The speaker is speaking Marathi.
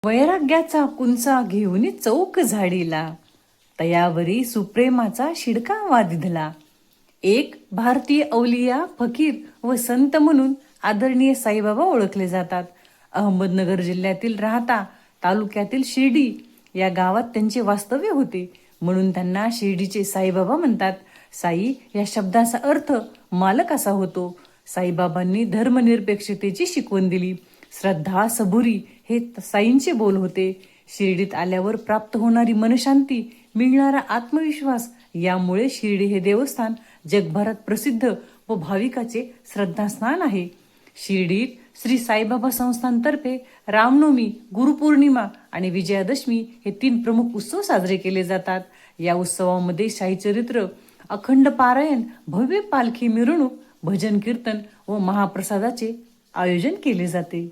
वैराग्याचा कुंचा घेऊन चौक झाडीला, तयावरी सुप्रेमाचा शिडका वादिधला. एक भारतीय अवलिया, फकीर व संत म्हणून आदरणीय साईबाबा ओळखले जातात. अहमदनगर जिल्ह्यातील राहता तालुक्यातील शिर्डी या गावात त्यांचे वास्तव्य होते, म्हणून त्यांना शिर्डीचे साईबाबा म्हणतात. साई या शब्दाचा अर्थ मालक असा होतो. साईबाबांनी धर्मनिरपेक्षतेची शिकवण दिली. श्रद्धा सबुरी हे साईंचे बोल होते. शिर्डीत आल्यावर प्राप्त होणारी मनशांती, मिळणारा आत्मविश्वास यामुळे शिर्डी हे देवस्थान जगभरात प्रसिद्ध व भाविकाचे श्रद्धास्थान आहे. शिर्डीत श्री साईबाबा संस्थानतर्फे रामनवमी, गुरुपौर्णिमा आणि विजयादशमी हे 3 प्रमुख उत्सव साजरे केले जातात. या उत्सवामध्ये शाहीचरित्र, अखंड पारायण, भव्य पालखी मिरवणूक, भजन कीर्तन व महाप्रसादाचे आयोजन केले जाते.